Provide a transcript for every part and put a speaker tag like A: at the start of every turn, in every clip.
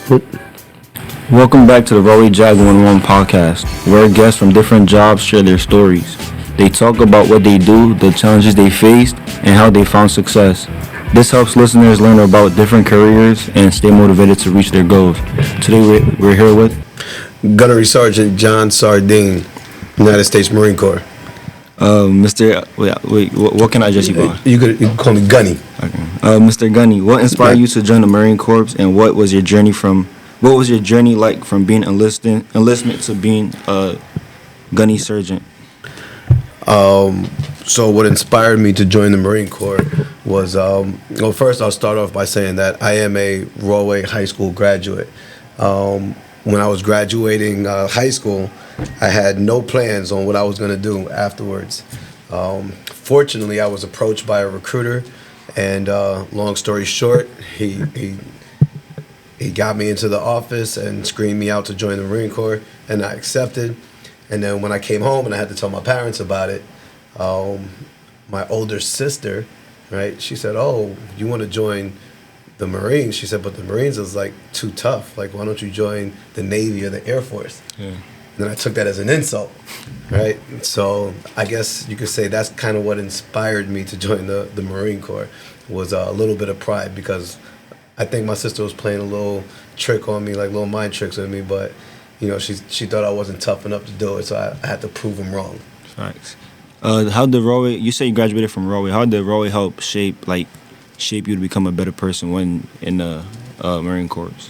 A: Welcome back to the Rahway JAG 101 podcast, where guests from different jobs share their stories. They talk about what they do, the challenges they faced, and how they found success. This helps listeners learn about different careers and stay motivated to reach their goals. Today we're here with
B: Gunnery Sergeant John Sardine, United States Marine Corps.
A: Mr. Wait, what can I address you by?
B: You can call me Gunny.
A: Okay. Mr. Gunny, what inspired you to join the Marine Corps, and what was your journey like from being enlistment to being a gunny sergeant?
B: So what inspired me to join the Marine Corps was, well, first I'll start off by saying that I am a Rahway High School graduate. When I was graduating high school, I had no plans on what I was going to do afterwards. Fortunately, I was approached by a recruiter, and long story short, he got me into the office and screened me out to join the Marine Corps, and I accepted. And then when I came home and I had to tell my parents about it, my older sister, right, she said, "Oh, you want to join the Marines?" She said, "But the Marines is like too tough. Like, why don't you join the Navy or the Air Force?"
A: Yeah.
B: And then I took that as an insult, right? So I guess you could say that's kind of what inspired me to join the Marine Corps, was a little bit of pride, because I think my sister was playing a little trick on me, like little mind tricks with me, but she thought I wasn't tough enough to do it, so I had to prove them wrong.
A: Thanks. How did Rahway? You say you graduated from Rahway. How did Rahway help shape you to become a better person when in the Marine Corps?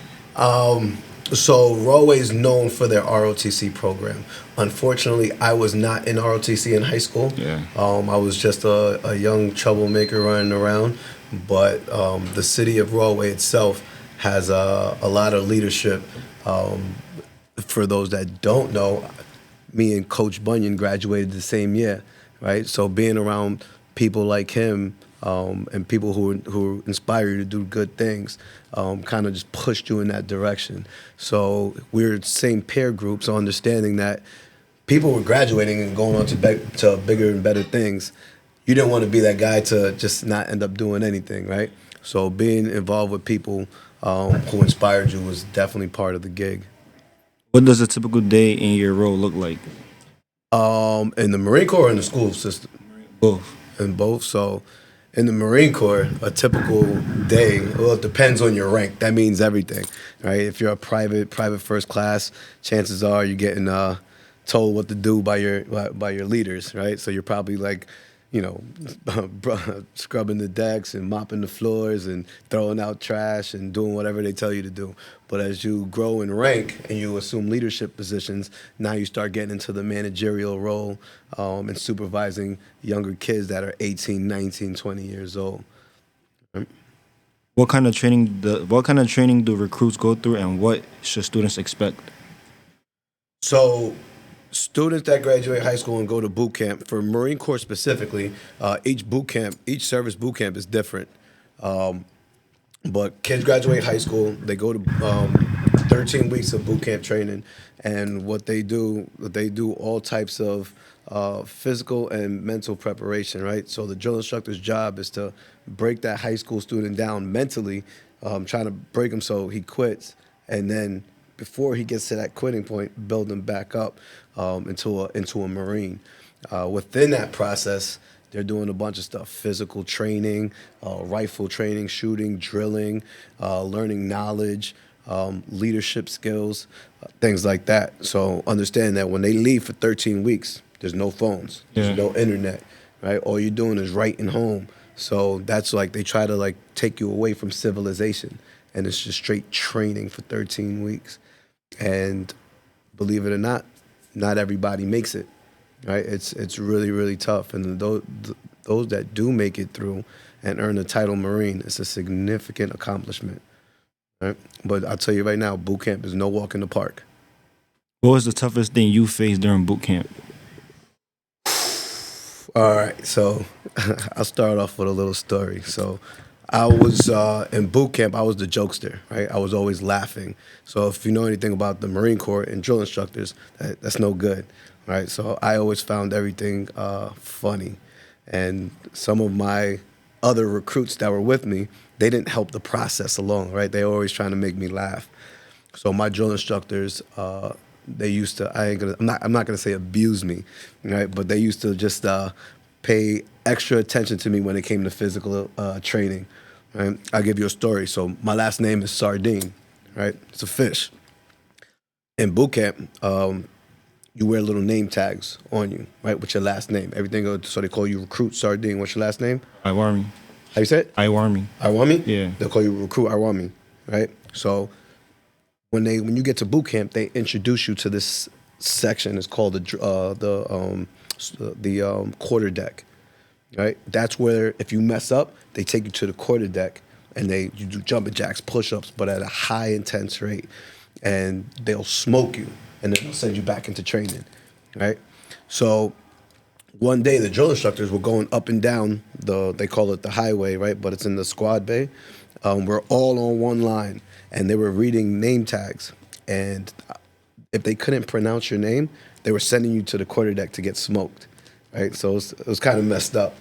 B: So Rahway is known for their ROTC program. Unfortunately, I was not in ROTC in high school.
A: Yeah.
B: I was just a young troublemaker running around. But the city of Rahway itself has a lot of leadership. For those that don't know, me and Coach Bunyan graduated the same year, right? So being around people like him and people who inspire you to do good things kind of just pushed you in that direction. So we're the same peer group, so understanding that people were graduating and going on to bigger and better things. You didn't want to be that guy to just not end up doing anything, right? So being involved with people who inspired you was definitely part of the gig.
A: What does a typical day in your role look like?
B: In the Marine Corps or in the school system?
A: Both.
B: In both. So in the Marine Corps, a typical day, well, it depends on your rank. That means everything, right? If you're a private first class, chances are you're getting told what to do by your leaders, right? So you're probably like, scrubbing the decks and mopping the floors and throwing out trash and doing whatever they tell you to do. But as you grow in rank and you assume leadership positions, now you start getting into the managerial role and supervising younger kids that are 18, 19, 20 years old.
A: What kind of training do recruits go through, and what should students expect?
B: So students that graduate high school and go to boot camp, for Marine Corps specifically, each service boot camp is different. But kids graduate high school, they go to 13 weeks of boot camp training, and what they do all types of physical and mental preparation, right? So the drill instructor's job is to break that high school student down mentally, trying to break him so he quits, and then before he gets to that quitting point, build him back up into a Marine. Within that process, they're doing a bunch of stuff: physical training, rifle training, shooting, drilling, learning knowledge, leadership skills, things like that. So understand that when they leave for 13 weeks, there's no phones, there's no internet, right? All you're doing is writing home. So that's like they try to take you away from civilization, and it's just straight training for 13 weeks. And believe it or not everybody makes it, right? It's really, really tough. And those that do make it through and earn the title Marine, it's a significant accomplishment, right? But I'll tell you right now, boot camp is no walk in the park.
A: What was the toughest thing you faced during boot camp?
B: All right, so I'll start off with a little story. So I was in boot camp, I was the jokester, right? I was always laughing. So if you know anything about the Marine Corps and drill instructors, that's no good, right? So I always found everything funny. And some of my other recruits that were with me, they didn't help the process along, right? They were always trying to make me laugh. So my drill instructors, they used to. I'm not gonna say abuse me, right? But they used to just pay extra attention to me when it came to physical training. Right? I'll give you a story. So my last name is Sardine, right? It's a fish. In boot camp, you wear little name tags on you, right, with your last name. Everything goes, so they call you Recruit Sardine. What's your last name?
A: Iwami.
B: How you say it?
A: Iwami.
B: Iwami?
A: Yeah.
B: They'll call you Recruit Iwami, right? So when you get to boot camp, they introduce you to this section. It's called the quarter deck, right? That's where if you mess up, they take you to the quarter deck and you do jumping jacks, push-ups, but at a high intense rate, and they'll smoke you and then they'll send you back into training, right? So one day the drill instructors were going up and down they call it the highway, right? But it's in the squad bay. We're all on one line, and they were reading name tags. And if they couldn't pronounce your name, they were sending you to the quarter deck to get smoked, right? So it was kind of messed up.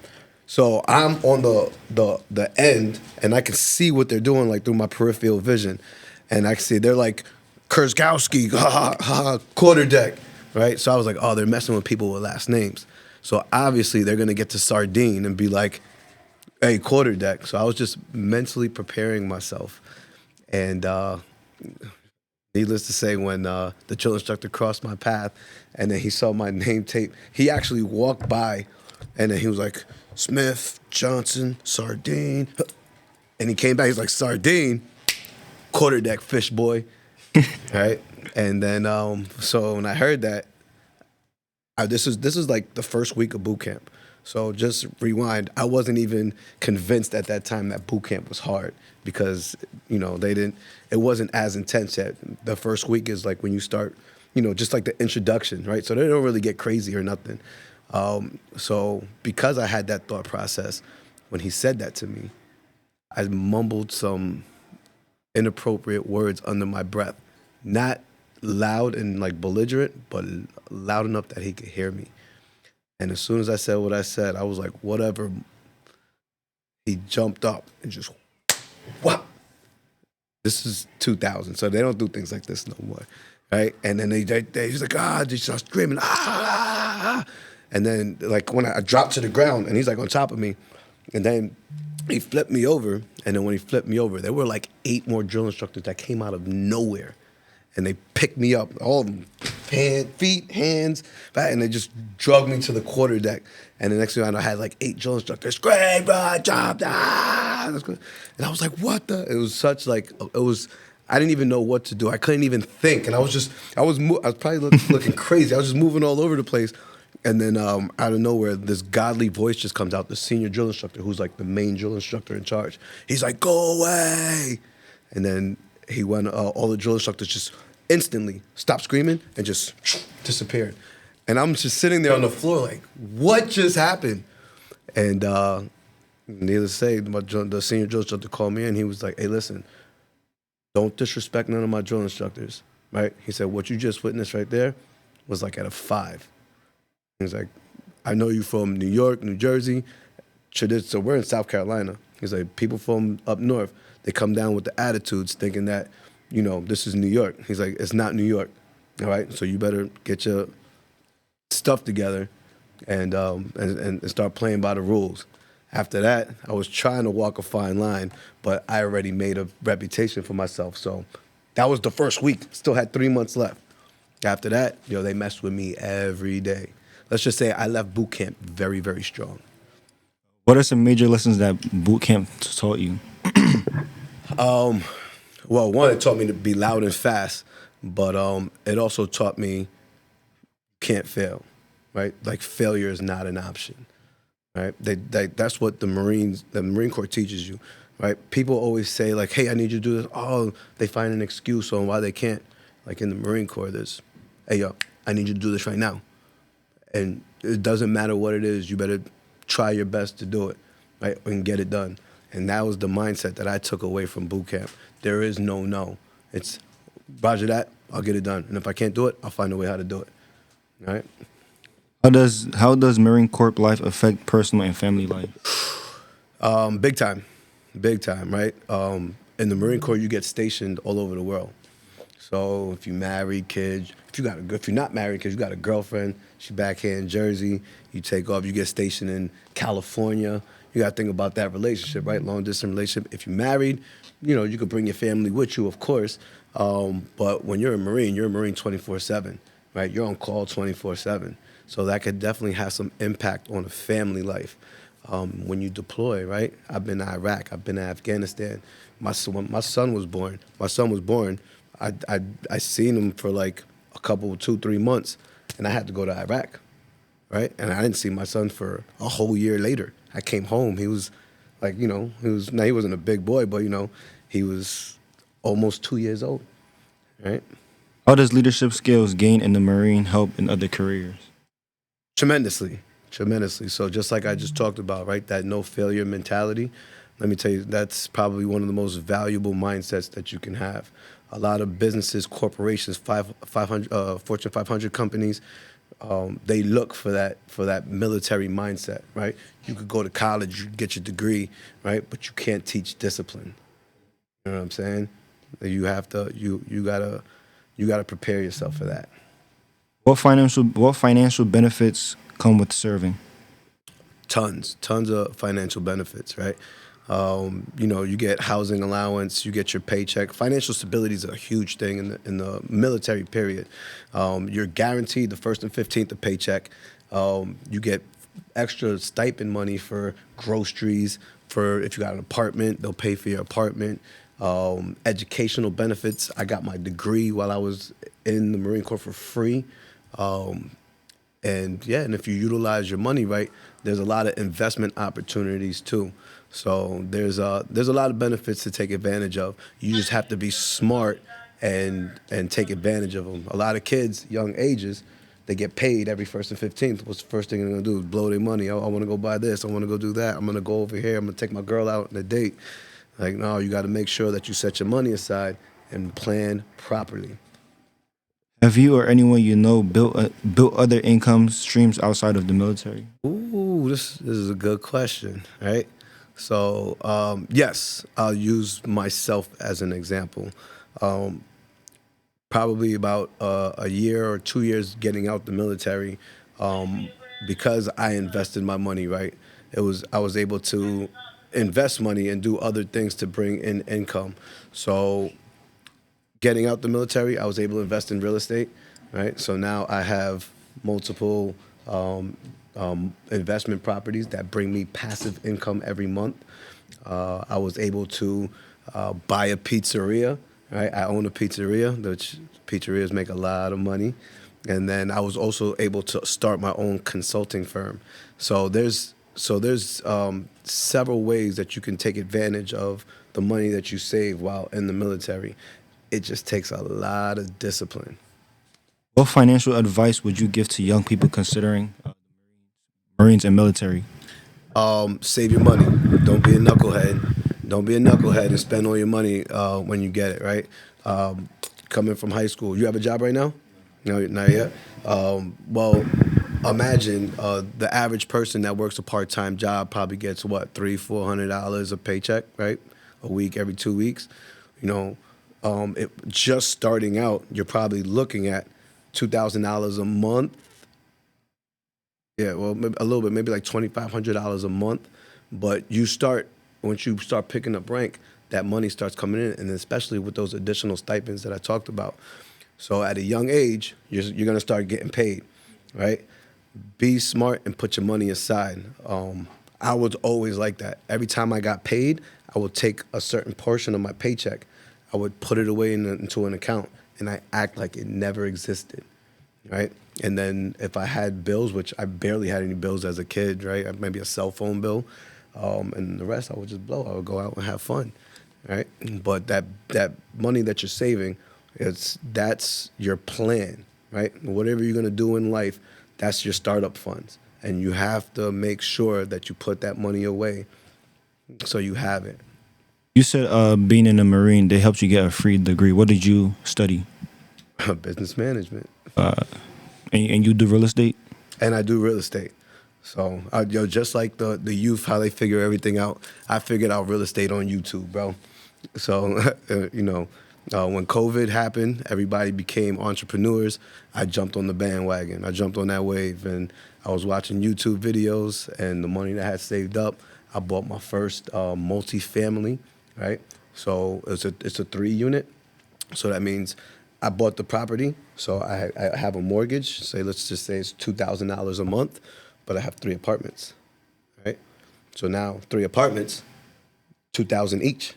B: So I'm on the end, and I can see what they're doing, like through my peripheral vision, and I can see they're like Kurzgowski, ha ha ha, quarter deck, right? So I was like, oh, they're messing with people with last names. So obviously they're gonna get to Sardine and be like, hey, quarter deck. So I was just mentally preparing myself, and needless to say, when the drill instructor crossed my path, and then he saw my name tape, he actually walked by, and then he was like, Smith, Johnson, Sardine. And he came back, he's like, Sardine, quarter deck fish boy, right? And then, so when I heard that, this is like the first week of boot camp. So just rewind, I wasn't even convinced at that time that boot camp was hard because, it wasn't as intense yet. The first week is like when you start, just like the introduction, right? So they don't really get crazy or nothing. So because I had that thought process, when he said that to me, I mumbled some inappropriate words under my breath. Not loud and like belligerent, but loud enough that he could hear me. And as soon as I said what I said, I was like, whatever. He jumped up and just, whop. This is 2000, so they don't do things like this no more, right? And then he's like, they start screaming, ah. And then like when I dropped to the ground and he's like on top of me, and then he flipped me over. And then when he flipped me over, there were like 8 more drill instructors that came out of nowhere. And they picked me up, all of them, feet, hands, back, and they just drugged me to the quarter deck. And the next thing I know, I had like 8 drill instructors, scream, jump, ah. And I was like, what the? It was such like, I didn't even know what to do. I couldn't even think. And I was probably looking crazy. I was just moving all over the place. And then out of nowhere, this godly voice just comes out, the senior drill instructor, who's like the main drill instructor in charge. He's like, go away. And then he went, all the drill instructors just instantly stopped screaming and just disappeared. And I'm just sitting there on the floor like, what just happened? And needless to say, the senior drill instructor called me in. He was like, hey, listen, don't disrespect none of my drill instructors, right? He said, what you just witnessed right there was like at a 5. He's like, I know you from New York, New Jersey. So we're in South Carolina. He's like, people from up north, they come down with the attitudes thinking that, this is New York. He's like, it's not New York, all right? So you better get your stuff together and start playing by the rules. After that, I was trying to walk a fine line, but I already made a reputation for myself. So that was the first week. Still had 3 months left. After that, they messed with me every day. Let's just say I left boot camp very, very strong.
A: What are some major lessons that boot camp taught you?
B: Well, one, it taught me to be loud and fast, but it also taught me you can't fail, right? Like failure is not an option, right? That's what the Marine Corps teaches you, right? People always say like, hey, I need you to do this. Oh, they find an excuse on why they can't. Like in the Marine Corps, there's, hey, yo, I need you to do this right now. And it doesn't matter what it is, you better try your best to do it, right? And get it done. And that was the mindset that I took away from boot camp. There is no. It's, roger that, I'll get it done. And if I can't do it, I'll find a way how to do it, right?
A: How does Marine Corps life affect personal and family life?
B: Big time, right? In the Marine Corps, you get stationed all over the world. So if you married, kids, if you're not married, kids, you got a girlfriend, she back here in Jersey, you take off, you get stationed in California. You got to think about that relationship, right? Long distance relationship. If you're married, you could bring your family with you, of course. But when you're a Marine 24/7, right? You're on call 24/7. So that could definitely have some impact on a family life. When you deploy, right? I've been to Iraq, I've been to Afghanistan. When my son was born, I seen him for like a couple, 2, 3 months, and I had to go to Iraq, right? And I didn't see my son for a whole year later. I came home. He was like, he wasn't a big boy, but he was almost 2 years old, right?
A: How does leadership skills gained in the Marine help in other careers?
B: Tremendously, tremendously. So just like I just talked about, right, that no failure mentality, let me tell you, that's probably one of the most valuable mindsets that you can have. A lot of businesses, corporations, 500, Fortune 500 companies, they look for that military mindset, right? You could go to college, you could get your degree, right, but you can't teach discipline. You know what I'm saying? You have to, you gotta prepare yourself for that.
A: What financial benefits come with serving?
B: Tons of financial benefits, right? You get housing allowance, you get your paycheck. Financial stability is a huge thing in the military period. You're guaranteed the first and 15th of paycheck. You get extra stipend money for groceries. For if you got an apartment, they'll pay for your apartment. Educational benefits. I got my degree while I was in the Marine Corps for free. And if you utilize your money right, there's a lot of investment opportunities too. So there's a lot of benefits to take advantage of. You just have to be smart and take advantage of them. A lot of kids, young ages, they get paid every first and 15th. What's the first thing they're gonna do? Blow their money. Oh, I want to go buy this. I want to go do that. I'm gonna go over here. I'm gonna take my girl out on a date. Like, no, you got to make sure that you set your money aside and plan properly.
A: Have you or anyone you know built other income streams outside of the military?
B: Ooh, this is a good question, right? So, yes, I'll use myself as an example. Um, Probably about a year or 2 years getting out the military, um, because I invested my money right. I was able to invest money and do other things to bring in income. So getting out the military, I was able to invest in real estate, right? So now I have multiple investment properties that bring me passive income every month. I was able to buy a pizzeria, right? I own a pizzeria, which pizzerias make a lot of money. And then I was also able to start my own consulting firm. So there's several ways that you can take advantage of the money that you save while in the military. It just takes a lot of discipline.
A: What financial advice would you give to young people considering Marines and military?
B: Save your money. Don't be a knucklehead. Don't be a knucklehead and spend all your money when you get it, right? Coming from high school. You have a job right now? No, not yet. Well, imagine the average person that works a part-time job probably gets what, $300-400 a paycheck, right? A week, every 2 weeks. Just starting out, you're probably looking at $2,000 a month. Yeah, well, maybe a little bit, maybe like $2,500 a month. But once you start picking up rank, that money starts coming in, and especially with those additional stipends that I talked about. So at a young age, you're gonna start getting paid, right? Be smart and put your money aside. I was always like that. Every time I got paid, I would take a certain portion of my paycheck. I would put it away into an account, and I act like it never existed, right? And then if I had bills, which I barely had any bills as a kid, right? Maybe a cell phone bill, and the rest I would just blow. I would go out and have fun, right? But that money that you're saving, that's your plan, right? Whatever you're gonna do in life, that's your startup funds, and you have to make sure that you put that money away so you have it.
A: You said being in the Marine, they helped you get a free degree. What did you study?
B: Business management.
A: And you do real estate?
B: And I do real estate. So, just like the youth, how they figure everything out, I figured out real estate on YouTube, bro. So, When COVID happened, everybody became entrepreneurs. I jumped on the bandwagon. I jumped on that wave, and I was watching YouTube videos, and the money that I had saved up, I bought my first multi-family, right? So it's a 3-unit. So that means I bought the property. So I have a mortgage. Let's just say it's $2,000 a month, but I have 3 apartments, right? So now 3 apartments, $2,000 each.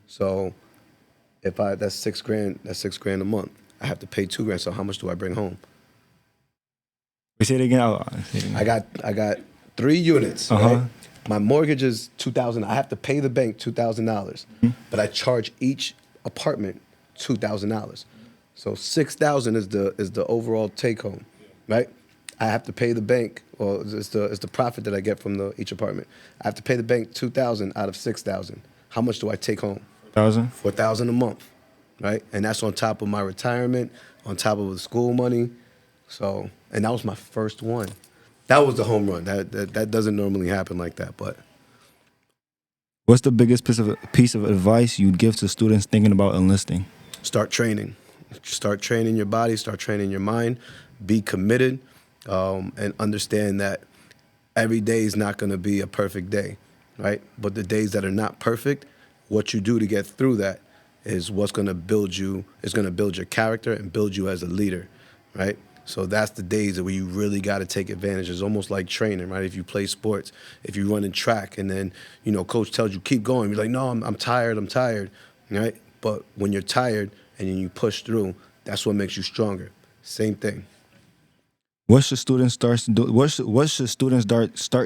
B: So if that's $6,000, that's $6,000 a month. I have to pay $2,000. So how much do I bring home?
A: We say it again.
B: I got 3 units. Right? My mortgage is $2,000. I have to pay the bank $2,000, but I charge each apartment $2,000. So $6,000 is the overall take home, right? I have to pay the bank, or it's the profit that I get from each apartment. I have to pay the bank $2,000 out of $6,000. How much do I take home? $4,000 a month, right? And that's on top of my retirement, on top of the school money. So, and that was my first one. That was the home run. That doesn't normally happen like that, but.
A: What's the biggest piece of advice you'd give to students thinking about enlisting?
B: Start training. Start training your body, start training your mind, be committed, and understand that every day is not gonna be a perfect day, right? But the days that are not perfect, what you do to get through that is what's gonna build you, is gonna build your character and build you as a leader, right? So that's the days where you really gotta take advantage. It's almost like training, right? If you play sports, if you run in track and then, coach tells you keep going, you're like, no, I'm tired, right? But when you're tired and then you push through, that's what makes you stronger. Same thing.
A: What should students start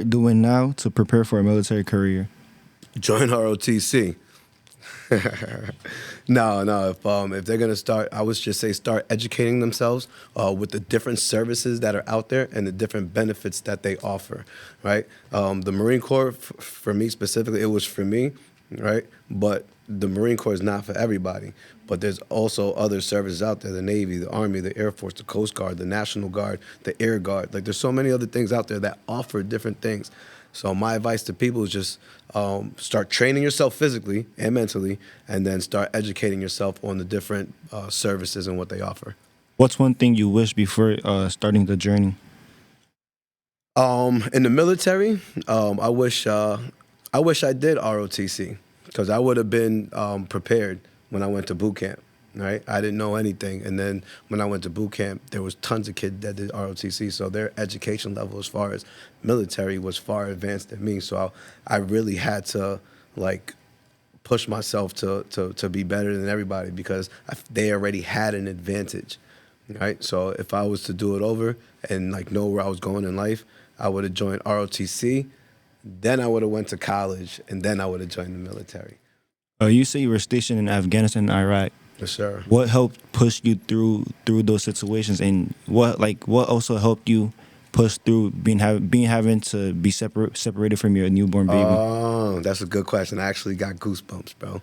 A: doing now to prepare for a military career?
B: Join ROTC. No. If they're gonna start, I would just say start educating themselves with the different services that are out there and the different benefits that they offer. Right. The Marine Corps, for me specifically, it was for me, right. But the Marine Corps is not for everybody. But there's also other services out there: the Navy, the Army, the Air Force, the Coast Guard, the National Guard, the Air Guard. Like there's so many other things out there that offer different things. So my advice to people is just start training yourself physically and mentally, and then start educating yourself on the different services and what they offer.
A: What's one thing you wish before starting the journey?
B: In the military, I wish I did ROTC, because I would have been prepared when I went to boot camp. Right, I didn't know anything, and then when I went to boot camp, there was tons of kids that did ROTC, so their education level as far as military was far advanced than me. So I really had to push myself to be better than everybody, because they already had an advantage, right? So if I was to do it over and know where I was going in life, I would have joined ROTC, then I would have went to college, and then I would have joined the military.
A: You say you were stationed in Afghanistan and Iraq.
B: Yes, sir.
A: What helped push you through those situations, and what also helped you push through having to be separated from your newborn baby?
B: Oh, that's a good question. I actually got goosebumps, bro.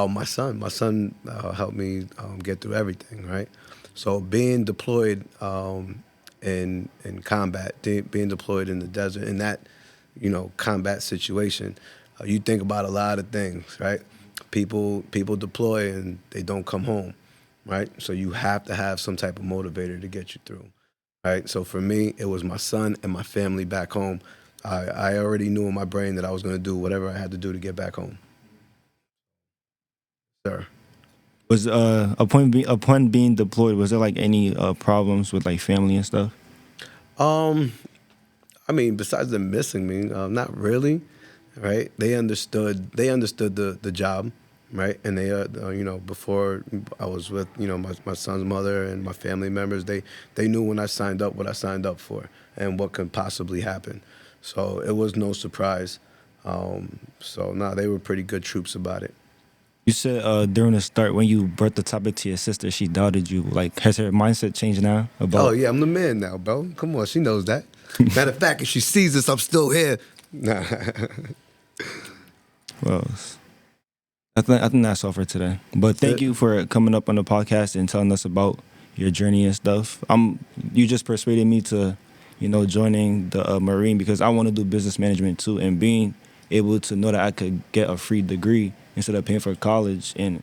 B: My son helped me get through everything, right? So being deployed in combat, being deployed in the desert, in that combat situation, you think about a lot of things, right? People deploy and they don't come home, right? So you have to have some type of motivator to get you through, right? So for me, it was my son and my family back home. I already knew in my brain that I was going to do whatever I had to do to get back home. Sir.
A: Was upon being deployed, was there any problems with family and stuff?
B: I mean, besides them missing me, not really. Right? They understood the job, right? And they, before I was with, my son's mother and my family members, they knew when I signed up what I signed up for and what could possibly happen. So it was no surprise. They were pretty good troops about it.
A: You said during the start, when you brought the topic to your sister, she doubted you. Has her mindset changed now?
B: Oh, yeah, I'm the man now, bro. Come on, she knows that. Matter of fact, if she sees this, I'm still here. Nah.
A: Well, I think that's all for today. But thank you for coming up on the podcast and telling us about your journey and stuff. You just persuaded me to, joining the Marine, because I want to do business management too, and being able to know that I could get a free degree instead of paying for college and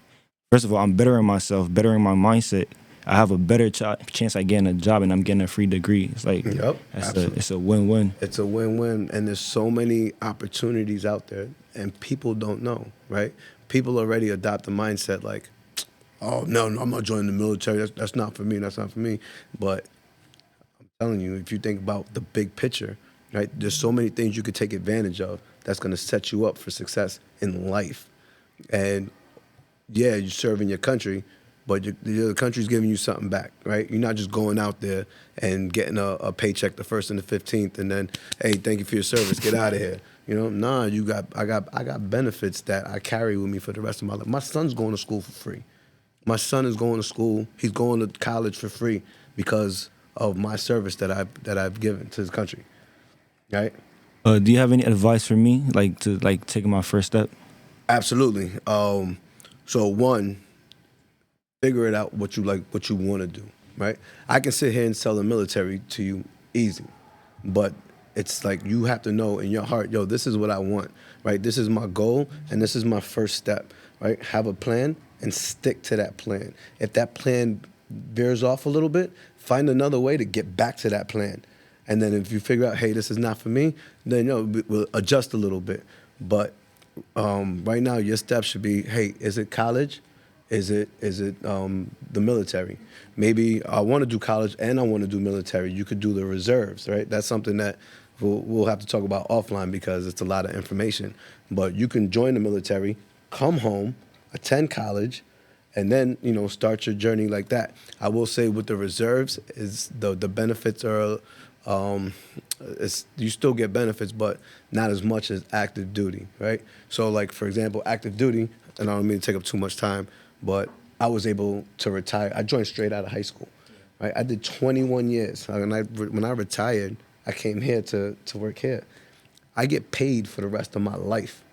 A: First of all, I'm bettering myself, bettering my mindset. I have a better chance at getting a job, and I'm getting a free degree. It's like,
B: Yep, absolutely.
A: It's a win-win.
B: It's a win-win, and there's so many opportunities out there, and people don't know, right? People already adopt the mindset like, oh, no, I'm not joining the military. That's not for me. That's not for me. But I'm telling you, if you think about the big picture, right, there's so many things you could take advantage of that's going to set you up for success in life. And yeah, you're serving your country, but the country's giving you something back, right? You're not just going out there and getting a paycheck the 1st and the 15th, and then, hey, thank you for your service, get out of here. You know, nah, I got benefits that I carry with me for the rest of my life. My son's going to school for free. My son is going to school. He's going to college for free because of my service that I've given to this country, right?
A: Do you have any advice for me, like to taking my first step?
B: Absolutely. So one, figure it out what you want to do, right? I can sit here and sell the military to you easy, but it's like you have to know in your heart, yo, this is what I want, right? This is my goal, and this is my first step, right? Have a plan and stick to that plan. If that plan veers off a little bit, find another way to get back to that plan. And then if you figure out, hey, this is not for me, then we'll adjust a little bit. But right now, your steps should be, hey, is it college? Is it the military? Maybe I want to do college and I want to do military. You could do the reserves, right? That's something that we'll have to talk about offline because it's a lot of information. But you can join the military, come home, attend college, and then start your journey like that. I will say with the reserves is the benefits are you still get benefits, but not as much as active duty, right? So like for example, active duty, and I don't mean to take up too much time, but I was able to retire. I joined straight out of high school, right? I did 21 years. When I retired, I came here to work here. I get paid for the rest of my life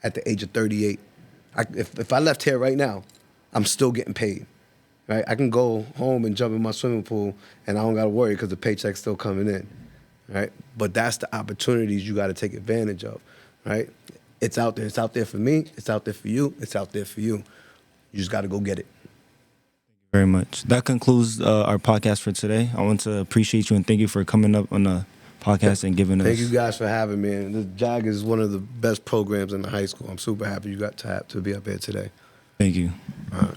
B: at the age of 38. If I left here right now, I'm still getting paid, right? I can go home and jump in my swimming pool, and I don't got to worry because the paycheck's still coming in, right? But that's the opportunities you got to take advantage of, right? It's out there. It's out there for me. It's out there for you. It's out there for you. You just got to go get it.
A: Very much. That concludes our podcast for today. I want to appreciate you and thank you for coming up on the podcast and giving us.
B: Thank you guys for having me. The JAG is one of the best programs in the high school. I'm super happy you got to be up here today.
A: Thank you.
B: All right.